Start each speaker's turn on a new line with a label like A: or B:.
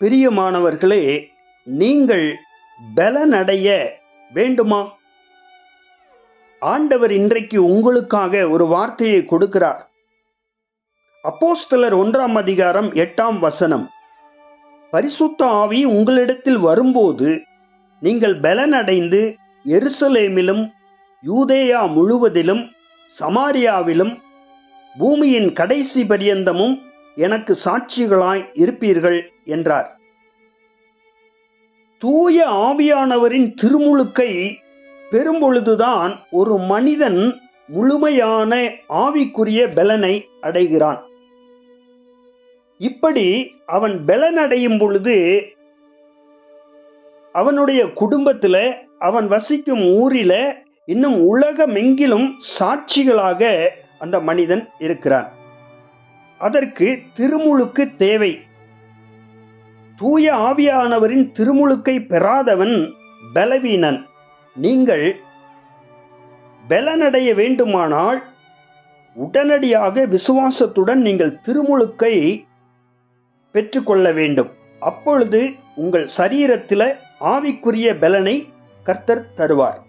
A: பிரியமானவர்களே, நீங்கள் பலனடைய வேண்டுமா? ஆண்டவர் இன்றைக்கு உங்களுக்காக ஒரு வார்த்தையை கொடுக்கிறார். அப்போஸ்தலர் 1ஆம் அதிகாரம் 8ஆம் வசனம். பரிசுத்த ஆவி உங்களிடத்தில் வரும்போது நீங்கள் பலனடைந்து எருசலேமிலும் யூதேயா முழுவதிலும் சமாரியாவிலும் பூமியின் கடைசி பரியந்தமும் எனக்கு சாட்சிகளாய் இருப்பீர்கள் என்றார். தூய ஆவியானவரின் திருமுழுக்கை பெறும்பொழுதுதான் ஒரு மனிதன் முழுமையான ஆவிக்குரிய பலனை அடைகிறான். இப்படி அவன் பலனடையும் பொழுது அவனுடைய குடும்பத்தில், அவன் வசிக்கும் ஊரில், இன்னும் உலகமெங்கிலும் சாட்சிகளாக அந்த மனிதன் இருக்கிறான். அதற்கு திருமுழுக்கு தேவை. தூய ஆவியானவரின் திருமுழுக்கை பெறாதவன் பலவீனன். நீங்கள் பலனடைய வேண்டுமானால் உடனடியாக விசுவாசத்துடன் நீங்கள் திருமுழுக்கை பெற்றுக்கொள்ள வேண்டும். அப்பொழுது உங்கள் சரீரத்தில் ஆவிக்குரிய பலனை கர்த்தர் தருவார்.